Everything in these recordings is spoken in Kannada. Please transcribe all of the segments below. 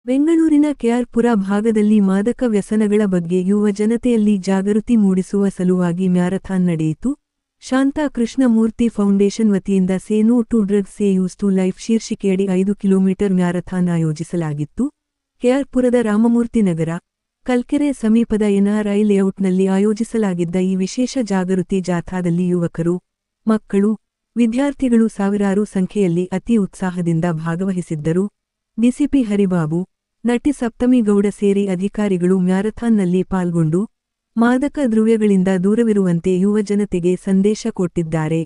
ಬೆಂಗಳೂರಿನ ಕೆಆರ್ಪುರ ಭಾಗದಲ್ಲಿ ಮಾದಕ ವ್ಯಸನಗಳ ಬಗ್ಗೆ ಯುವ ಜನತೆಯಲ್ಲಿ ಜಾಗೃತಿ ಮೂಡಿಸುವ ಸಲುವಾಗಿ ಮ್ಯಾರಥಾನ್ ನಡೆಯಿತು. ಶಾಂತಾ ಕೃಷ್ಣಮೂರ್ತಿ ಫೌಂಡೇಶನ್ ವತಿಯಿಂದ say no to drugs say yes to life ಶೀರ್ಷಿಕೆಯಡಿ 5 ಕಿಲೋಮೀಟರ್ ಮ್ಯಾರಥಾನ್ ಆಯೋಜಿಸಲಾಗಿತ್ತು. ಕೆಆರ್ಪುರದ ರಾಮಮೂರ್ತಿ ನಗರ, ಕಲ್ಕೆರೆ ಸಮೀಪದ ಎನ್ಆರ್ಐ ಲೇಔಟ್ನಲ್ಲಿ ಆಯೋಜಿಸಲಾಗಿದ್ದ ಈ ವಿಶೇಷ ಜಾಗೃತಿ ಜಾಥಾದಲ್ಲಿ ಯುವಕರು, ಮಕ್ಕಳು, ವಿದ್ಯಾರ್ಥಿಗಳು ಸಾವಿರಾರು ಸಂಖ್ಯೆಯಲ್ಲಿ ಅತಿ ಉತ್ಸಾಹದಿಂದ ಭಾಗವಹಿಸಿದ್ದರು. ಡಿಸಿಪಿ ಹರಿಬಾಬು, ನಟಿ ಸಪ್ತಮಿ ಗೌಡ ಸೇರಿ ಅಧಿಕಾರಿಗಳು ಮ್ಯಾರಥಾನ್ನಲ್ಲಿ ಪಾಲ್ಗೊಂಡು ಮಾದಕ ದ್ರವ್ಯಗಳಿಂದ ದೂರವಿರುವಂತೆ ಯುವ ಜನತೆಗೆ ಸಂದೇಶ ಕೊಟ್ಟಿದ್ದಾರೆ.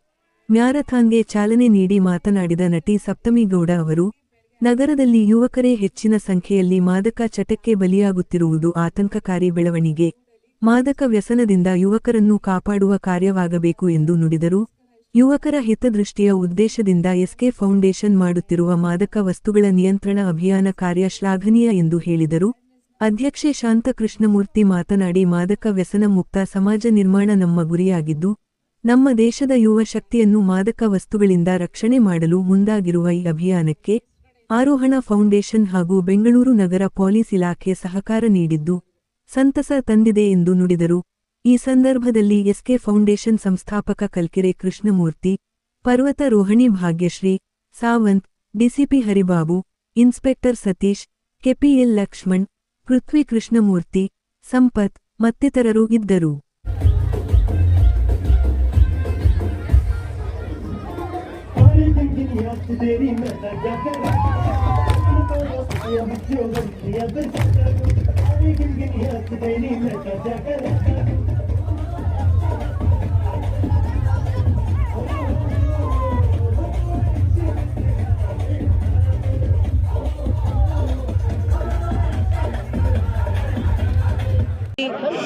ಮ್ಯಾರಥಾನ್ಗೆ ಚಾಲನೆ ನೀಡಿ ಮಾತನಾಡಿದ ನಟಿ ಸಪ್ತಮಿ ಗೌಡ ಅವರು, ನಗರದಲ್ಲಿ ಯುವಕರೇ ಹೆಚ್ಚಿನ ಸಂಖ್ಯೆಯಲ್ಲಿ ಮಾದಕ ಚಟಕ್ಕೆ ಬಲಿಯಾಗುತ್ತಿರುವುದು ಆತಂಕಕಾರಿ ಬೆಳವಣಿಗೆ. ಮಾದಕ ವ್ಯಸನದಿಂದ ಯುವಕರನ್ನು ಕಾಪಾಡುವ ಕಾರ್ಯವಾಗಬೇಕು ಎಂದು ನುಡಿದರು. ಯುವಕರ ಹಿತದೃಷ್ಟಿಯ ಉದ್ದೇಶದಿಂದ ಎಸ್ಕೆ ಫೌಂಡೇಶನ್ ಮಾಡುತ್ತಿರುವ ಮಾದಕ ವಸ್ತುಗಳ ನಿಯಂತ್ರಣ ಅಭಿಯಾನ ಕಾರ್ಯ ಶ್ಲಾಘನೀಯ ಎಂದು ಹೇಳಿದರು. ಅಧ್ಯಕ್ಷೆ ಶಾಂತ ಕೃಷ್ಣಮೂರ್ತಿ ಮಾತನಾಡಿ, ಮಾದಕ ವ್ಯಸನ ಮುಕ್ತ ಸಮಾಜ ನಿರ್ಮಾಣ ನಮ್ಮ ಗುರಿಯಾಗಿದ್ದು, ನಮ್ಮ ದೇಶದ ಯುವ ಶಕ್ತಿಯನ್ನು ಮಾದಕ ವಸ್ತುಗಳಿಂದ ರಕ್ಷಣೆ ಮಾಡಲು ಮುಂದಾಗಿರುವ ಈ ಅಭಿಯಾನಕ್ಕೆ ಆರೋಹಣ ಫೌಂಡೇಶನ್ ಹಾಗೂ ಬೆಂಗಳೂರು ನಗರ ಪೊಲೀಸ್ ಇಲಾಖೆ ಸಹಕಾರ ನೀಡಿದ್ದು ಸಂತಸ ತಂದಿದೆ ಎಂದು ನುಡಿದರು. ಈ ಸಂದರ್ಭದಲ್ಲಿ ಎಸ್ಕೆ ಫೌಂಡೇಶನ್ ಸಂಸ್ಥಾಪಕ Kalkere Krishnamurthy, Parvatha Rohini Bhagyashree, Sawant, DCP Haribabu, inspector Satish, KPL Lakshman, Prithvi Krishnamurthy, Sampath ಮತ್ತಿತರರು ಇದ್ದರು.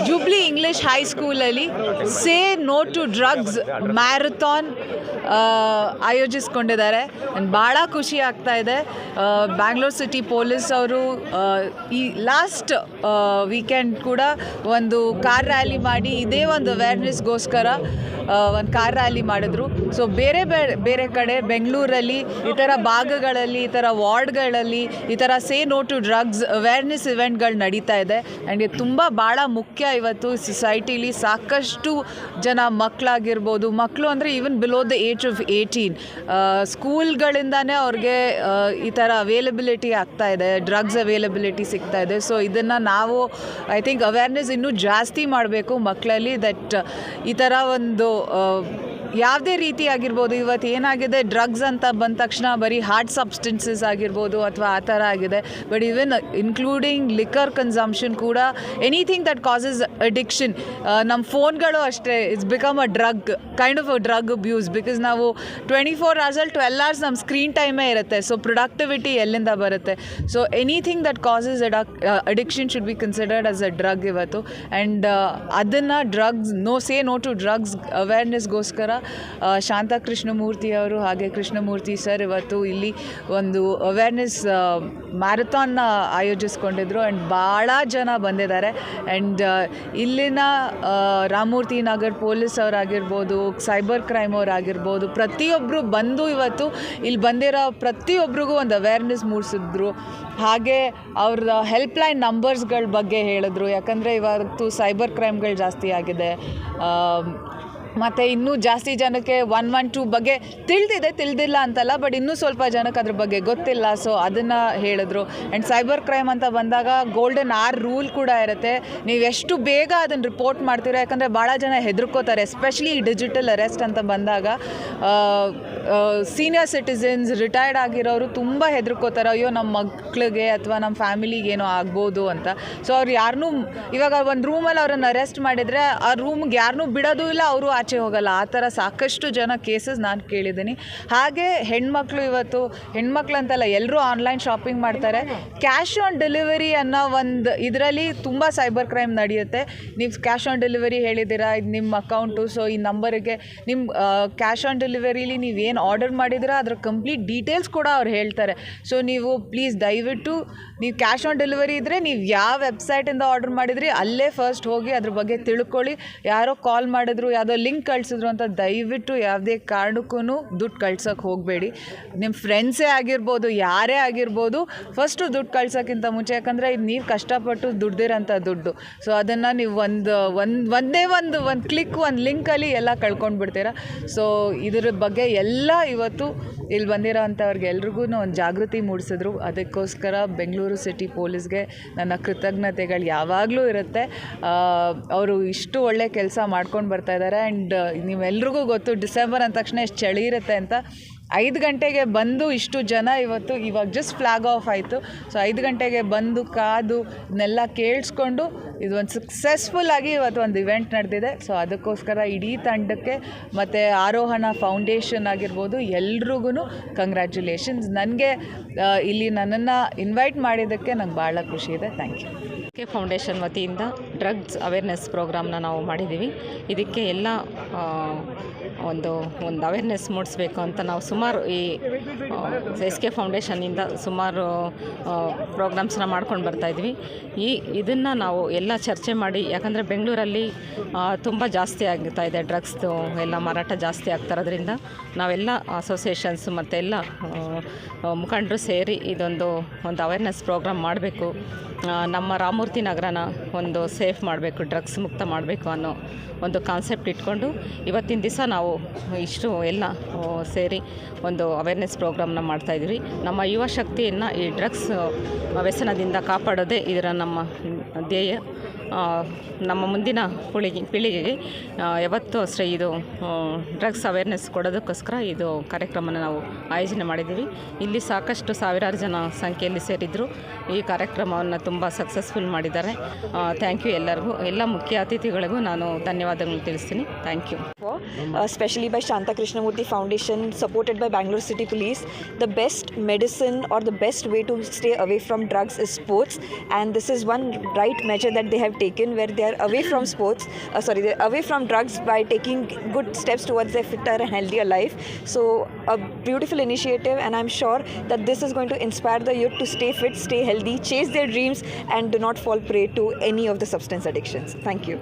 ಜುಬ್ಲಿ ಇಂಗ್ಲಿಷ್ ಹೈಸ್ಕೂಲಲ್ಲಿ say no to drugs marathon ಆಯೋಜಿಸ್ಕೊಂಡಿದ್ದಾರೆ. ಭಾಳ ಖುಷಿ ಆಗ್ತಾ ಇದೆ. ಬ್ಯಾಂಗ್ಳೂರ್ ಸಿಟಿ ಪೊಲೀಸ್ ಅವರು ಈ ಲಾಸ್ಟ್ ವೀಕೆಂಡ್ ಕೂಡ ಒಂದು ಕಾರ್ ರ್ಯಾಲಿ ಮಾಡಿ ಇದೇ ಒಂದು ಅವೇರ್ನೆಸ್ಗೋಸ್ಕರ ಒಂದು ಕಾರ್ ರ್ಯಾಲಿ ಮಾಡಿದ್ರು. ಸೊ ಬೇರೆ ಬೇರೆ ಕಡೆ ಬೆಂಗಳೂರಲ್ಲಿ ಈ ಥರ ಭಾಗಗಳಲ್ಲಿ, ಈ ಥರ ವಾರ್ಡ್ಗಳಲ್ಲಿ ಈ ಥರ say no to drugs awareness ಇವೆಂಟ್ಗಳು ನಡೀತಾ ಇದೆ. ಆ್ಯಂಡ್ ಇದು ತುಂಬ ಭಾಳ ಮುಖ್ಯ. ಇವತ್ತು ಸೊಸೈಟಿಲಿ ಸಾಕಷ್ಟು ಜನ ಮಕ್ಕಳಾಗಿರ್ಬೋದು, ಮಕ್ಕಳು ಅಂದರೆ even below the age of 18, ಸ್ಕೂಲ್ಗಳಿಂದಾನೇ ಅವ್ರಿಗೆ ಈ ಥರ ಅವೈಲಬಿಲಿಟಿ ಆಗ್ತಾ ಇದೆ, ಡ್ರಗ್ಸ್ ಅವೈಲಬಿಲಿಟಿ ಸಿಗ್ತಾ ಇದೆ. ಸೊ ಇದನ್ನು ನಾವು ಐ ಥಿಂಕ್ ಅವೇರ್ನೆಸ್ ಇನ್ನೂ ಜಾಸ್ತಿ ಮಾಡಬೇಕು ಮಕ್ಕಳಲ್ಲಿ. ದಟ್ ಈ ಥರ ಒಂದು ಯಾವುದೇ ರೀತಿ ಆಗಿರ್ಬೋದು, ಇವತ್ತು ಏನಾಗಿದೆ ಡ್ರಗ್ಸ್ ಅಂತ ಬಂದ ತಕ್ಷಣ ಬರೀ ಹಾರ್ಡ್ ಸಬ್ಸ್ಟೆನ್ಸಸ್ ಆಗಿರ್ಬೋದು ಅಥವಾ ಆ ಥರ ಆಗಿದೆ. But even including liquor consumption ಕೂಡ, ಎನಿಥಿಂಗ್ ದಟ್ ಕಾಸಸ್ ಅಡಿಕ್ಷನ್. ನಮ್ಮ ಫೋನ್ಗಳು ಅಷ್ಟೇ, it's become a drug, kind of a drug abuse. Because ನಾವು 24 hours 12 hours ನಮ್ಮ ಸ್ಕ್ರೀನ್ ಟೈಮೇ ಇರುತ್ತೆ. ಸೊ ಪ್ರೊಡಕ್ಟಿವಿಟಿ ಎಲ್ಲಿಂದ ಬರುತ್ತೆ? So anything that causes addiction should be considered as a drug ಇವತ್ತು. ಆ್ಯಂಡ್ ಅದನ್ನು drugs say no to drugs ಅವೇರ್ನೆಸ್ಗೋಸ್ಕರ ಶಾಂತಾ ಕೃಷ್ಣಮೂರ್ತಿ ಅವರು ಹಾಗೆ ಕೃಷ್ಣಮೂರ್ತಿ ಸರ್ ಇವತ್ತು ಇಲ್ಲಿ ಒಂದು ಅವೇರ್ನೆಸ್ ಮ್ಯಾರಥಾನ್ನ ಆಯೋಜಿಸ್ಕೊಂಡಿದ್ರು. ಆ್ಯಂಡ್ ಭಾಳ ಜನ ಬಂದಿದ್ದಾರೆ. ಆ್ಯಂಡ್ ಇಲ್ಲಿನ ರಾಮಮೂರ್ತಿ ನಗರ್ ಪೊಲೀಸ್ ಅವರಾಗಿರ್ಬೋದು, ಸೈಬರ್ ಕ್ರೈಮ್ ಅವರಾಗಿರ್ಬೋದು, ಪ್ರತಿಯೊಬ್ಬರು ಬಂದು ಇವತ್ತು ಇಲ್ಲಿ ಬಂದಿರೋ ಪ್ರತಿಯೊಬ್ಬರಿಗೂ ಒಂದು ಅವೇರ್ನೆಸ್ ಮೂಡಿಸಿದ್ರು. ಹಾಗೆ ಅವ್ರ ಹೆಲ್ಪ್ಲೈನ್ ನಂಬರ್ಸ್ಗಳ ಬಗ್ಗೆ ಹೇಳಿದ್ರು. ಯಾಕಂದರೆ ಇವತ್ತು ಸೈಬರ್ ಕ್ರೈಮ್ಗಳು ಜಾಸ್ತಿ ಆಗಿದೆ. ಮತ್ತು ಇನ್ನೂ ಜಾಸ್ತಿ ಜನಕ್ಕೆ 112 ಬಗ್ಗೆ ತಿಳಿದಿಲ್ಲ ಅಂತಲ್ಲ, ಬಟ್ ಇನ್ನೂ ಸ್ವಲ್ಪ ಜನಕ್ಕೆ ಅದ್ರ ಬಗ್ಗೆ ಗೊತ್ತಿಲ್ಲ. ಸೊ ಅದನ್ನು ಹೇಳಿದ್ರು. ಆ್ಯಂಡ್ ಸೈಬರ್ ಕ್ರೈಮ್ ಅಂತ ಬಂದಾಗ ಗೋಲ್ಡನ್ ಆರ್ ರೂಲ್ ಕೂಡ ಇರುತ್ತೆ. ನೀವು ಎಷ್ಟು ಬೇಗ ಅದನ್ನು ರಿಪೋರ್ಟ್ ಮಾಡ್ತೀರಾ, ಯಾಕಂದರೆ ಭಾಳ ಜನ ಹೆದರ್ಕೋತಾರೆ, ಎಸ್ಪೆಷಲಿ ಡಿಜಿಟಲ್ ಅರೆಸ್ಟ್ ಅಂತ ಬಂದಾಗ. ಸೀನಿಯರ್ ಸಿಟಿಸನ್ಸ್, ರಿಟೈರ್ಡ್ ಆಗಿರೋರು ತುಂಬ ಹೆದರ್ಕೋತಾರೆ, ಅಯ್ಯೋ ನಮ್ಮ ಮಕ್ಕಳಿಗೆ ಅಥವಾ ನಮ್ಮ ಫ್ಯಾಮಿಲಿಗೆ ಏನೋ ಆಗ್ಬೋದು ಅಂತ. ಸೊ ಅವ್ರು ಯಾರನ್ನೂ, ಇವಾಗ ಒಂದು ರೂಮಲ್ಲಿ ಅವ್ರನ್ನ ಅರೆಸ್ಟ್ ಮಾಡಿದರೆ ಆ ರೂಮ್ಗೆ ಯಾರನ್ನೂ ಬಿಡೋದು ಇಲ್ಲ, ಅವರು ಆಚೆ ಹೋಗಲ್ಲ. ಆ ಥರ ಸಾಕಷ್ಟು ಜನ ಕೇಸಸ್ ನಾನು ಕೇಳಿದ್ದೀನಿ. ಹಾಗೆ ಹೆಣ್ಮಕ್ಳು ಇವತ್ತು, ಹೆಣ್ಮಕ್ಳು ಅಂತಲ್ಲ ಎಲ್ಲರೂ ಆನ್ಲೈನ್ ಶಾಪಿಂಗ್ ಮಾಡ್ತಾರೆ. ಕ್ಯಾಶ್ ಆನ್ ಡೆಲಿವರಿ ಅನ್ನೋ ಒಂದು ಇದರಲ್ಲಿ ತುಂಬ ಸೈಬರ್ ಕ್ರೈಮ್ ನಡೆಯುತ್ತೆ. ನೀವು ಕ್ಯಾಶ್ ಆನ್ ಡೆಲಿವರಿ ಹೇಳಿದ್ದೀರಾ, ಇದು ನಿಮ್ಮ ಅಕೌಂಟು, ಸೊ ಈ ನಂಬರಿಗೆ ನಿಮ್ಮ ಕ್ಯಾಶ್ ಆನ್ ಡೆಲಿವರಿಲಿ ನೀವೇನು ಏನು ಆರ್ಡರ್ ಮಾಡಿದ್ರೆ ಅದರ ಕಂಪ್ಲೀಟ್ ಡೀಟೇಲ್ಸ್ ಕೂಡ ಅವ್ರು ಹೇಳ್ತಾರೆ. ಸೊ ನೀವು ಪ್ಲೀಸ್ ದಯವಿಟ್ಟು ನೀವು ಕ್ಯಾಶ್ ಆನ್ ಡೆಲಿವರಿ ಇದ್ದರೆ ನೀವು ಯಾವ ವೆಬ್ಸೈಟಿಂದ ಆರ್ಡರ್ ಮಾಡಿದ್ರಿ ಅಲ್ಲೇ ಫಸ್ಟ್ ಹೋಗಿ ಅದ್ರ ಬಗ್ಗೆ ತಿಳ್ಕೊಳ್ಳಿ. ಯಾರೋ ಕಾಲ್ ಮಾಡಿದ್ರು, ಯಾವುದೋ ಲಿಂಕ್ ಕಳಿಸಿದ್ರು ಅಂತ ದಯವಿಟ್ಟು ಯಾವುದೇ ಕಾರಣಕ್ಕೂ ದುಡ್ಡು ಕಳ್ಸೋಕ್ಕೆ ಹೋಗಬೇಡಿ. ನಿಮ್ಮ ಫ್ರೆಂಡ್ಸೇ ಆಗಿರ್ಬೋದು, ಯಾರೇ ಆಗಿರ್ಬೋದು, ಫಸ್ಟು ದುಡ್ಡು ಕಳ್ಸೋಕ್ಕಿಂತ ಮುಂಚೆ, ಯಾಕಂದರೆ ಇದು ನೀವು ಕಷ್ಟಪಟ್ಟು ದುಡ್ದಿರೋಂಥ ದುಡ್ಡು. ಸೊ ಅದನ್ನು ನೀವು ಒಂದೇ ಒಂದು ಕ್ಲಿಕ್, ಒಂದು ಲಿಂಕಲ್ಲಿ ಎಲ್ಲ ಕಳ್ಕೊಂಡು ಬಿಡ್ತೀರಾ. ಸೊ ಇದ್ರ ಬಗ್ಗೆ ಎಲ್ಲ ಇವತ್ತು ಇಲ್ಲಿ ಬಂದಿರೋ ಅಂಥವ್ರಿಗೆ ಎಲ್ರಿಗೂ ಒಂದು ಜಾಗೃತಿ ಮೂಡಿಸಿದ್ರು. ಅದಕ್ಕೋಸ್ಕರ ಬೆಂಗಳೂರು ಸಿಟಿ ಪೊಲೀಸ್ಗೆ ನನ್ನ ಕೃತಜ್ಞತೆಗಳು ಯಾವಾಗಲೂ ಇರುತ್ತೆ. ಅವರು ಇಷ್ಟು ಒಳ್ಳೆ ಕೆಲಸ ಮಾಡ್ಕೊಂಡು ಬರ್ತಾ ಇದ್ದಾರೆ. ಆ್ಯಂಡ್ ನೀವೆಲ್ರಿಗೂ ಗೊತ್ತು ಡಿಸೆಂಬರ್ ಅಂದ ತಕ್ಷಣ ಎಷ್ಟು ಚಳಿ ಇರುತ್ತೆ ಅಂತ. 5 ಗಂಟೆಗೆ ಬಂದು ಇಷ್ಟು ಜನ ಇವಾಗ ಜಸ್ಟ್ ಫ್ಲಾಗ್ ಆಫ್ ಆಯಿತು. ಸೊ 5 ಗಂಟೆಗೆ ಬಂದು ಕಾದು ಇದನ್ನೆಲ್ಲ ಕೇಳಿಸ್ಕೊಂಡು ಇದೊಂದು ಸಕ್ಸಸ್ಫುಲ್ಲಾಗಿ ಇವತ್ತು ಒಂದು ಇವೆಂಟ್ ನಡೆದಿದೆ. ಸೊ ಅದಕ್ಕೋಸ್ಕರ ಇಡೀ ತಂಡಕ್ಕೆ ಮತ್ತು ಆರೋಹಣ ಫೌಂಡೇಶನ್ ಆಗಿರ್ಬೋದು ಎಲ್ರಿಗೂ ಕಂಗ್ರ್ಯಾಚುಲೇಷನ್ಸ್. ನನಗೆ ಇಲ್ಲಿ ನನ್ನನ್ನು ಇನ್ವೈಟ್ ಮಾಡಿದ್ದಕ್ಕೆ ನಂಗೆ ಭಾಳ ಖುಷಿ ಇದೆ. Thank you. ಕೆ ಫೌಂಡೇಶನ್ ವತಿಯಿಂದ ಡ್ರಗ್ಸ್ ಅವೇರ್ನೆಸ್ ಪ್ರೋಗ್ರಾಮ್ನ ನಾವು ಮಾಡಿದ್ದೀವಿ. ಇದಕ್ಕೆ ಎಲ್ಲ ಒಂದು ಅವೇರ್ನೆಸ್ ಮೂಡಿಸ್ಬೇಕು ಅಂತ ನಾವು ಸುಮಾರು ಈ SK ಫೌಂಡೇಶನ್ನಿಂದ ಸುಮಾರು ಪ್ರೋಗ್ರಾಮ್ಸ್ನ ಮಾಡ್ಕೊಂಡು ಬರ್ತಾಯಿದ್ವಿ. ಇದನ್ನು ನಾವು ಎಲ್ಲ ಚರ್ಚೆ ಮಾಡಿ, ಯಾಕಂದರೆ ಬೆಂಗಳೂರಲ್ಲಿ ತುಂಬ ಜಾಸ್ತಿ ಆಗ್ತಾ ಇದೆ ಡ್ರಗ್ಸ್ದು ಎಲ್ಲ ಮಾರಾಟ ಜಾಸ್ತಿ ಆಗ್ತಾರೋದ್ರಿಂದ ನಾವೆಲ್ಲ ಅಸೋಸಿಯೇಷನ್ಸ್ ಮತ್ತು ಎಲ್ಲ ಮುಖಂಡರು ಸೇರಿ ಒಂದು ಅವೇರ್ನೆಸ್ ಪ್ರೋಗ್ರಾಮ್ ಮಾಡಬೇಕು. ನಮ್ಮ ರಾಮಮೂರ್ತಿ ನಗರನ ಒಂದು ಸೇಫ್ ಮಾಡಬೇಕು, ಡ್ರಗ್ಸ್ ಮುಕ್ತ ಮಾಡಬೇಕು ಅನ್ನೋ ಒಂದು ಕಾನ್ಸೆಪ್ಟ್ ಇಟ್ಕೊಂಡು ಇವತ್ತಿನ ದಿವಸ ನಾವು ಇಷ್ಟು ಎಲ್ಲ ಸೇರಿ ಒಂದು ಅವೇರ್ನೆಸ್ ಪ್ರೋಗ್ರಾಮ್ನ ಮಾಡ್ತಾಯಿದ್ವಿ. ನಮ್ಮ ಯುವ ಶಕ್ತಿಯನ್ನು ಈ ಡ್ರಗ್ಸ್ ವ್ಯಸನದಿಂದ ಕಾಪಾಡೋದೇ ಇದರ ನಮ್ಮ ಧ್ಯೇಯ. ನಮ್ಮ ಮುಂದಿನ ಪೀಳಿಗೆಗೆ ಯಾವತ್ತೂ ಅಷ್ಟೇ ಇದು ಡ್ರಗ್ಸ್ ಅವೇರ್ನೆಸ್ ಕೊಡೋದಕ್ಕೋಸ್ಕರ ಇದು ಕಾರ್ಯಕ್ರಮನ ನಾವು ಆಯೋಜನೆ ಮಾಡಿದ್ದೀವಿ. ಇಲ್ಲಿ ಸಾಕಷ್ಟು ಸಾವಿರಾರು ಜನ ಸಂಖ್ಯೆಯಲ್ಲಿ ಸೇರಿದ್ರು. ಈ ಕಾರ್ಯಕ್ರಮವನ್ನು ತುಂಬ ಸಕ್ಸಸ್ಫುಲ್ ಮಾಡಿದ್ದಾರೆ. ಥ್ಯಾಂಕ್ ಯು ಎಲ್ಲರಿಗೂ, ಎಲ್ಲ ಮುಖ್ಯ ಅತಿಥಿಗಳಿಗೂ ನಾನು ಧನ್ಯವಾದಗಳು ತಿಳಿಸ್ತೀನಿ. Thank you. Especially by Shanta Krishnamurthy Foundation, supported by Bangalore City Police. The best medicine or the best way to stay away from drugs is sports, and this is one right measure that they have taken, where they are away from sports. They're away from drugs by taking good steps towards their fitter and healthier life. So a beautiful initiative, and I'm sure that this is going to inspire the youth to stay fit, stay healthy, chase their dreams, and do not fall prey to any of the substance addictions. Thank you.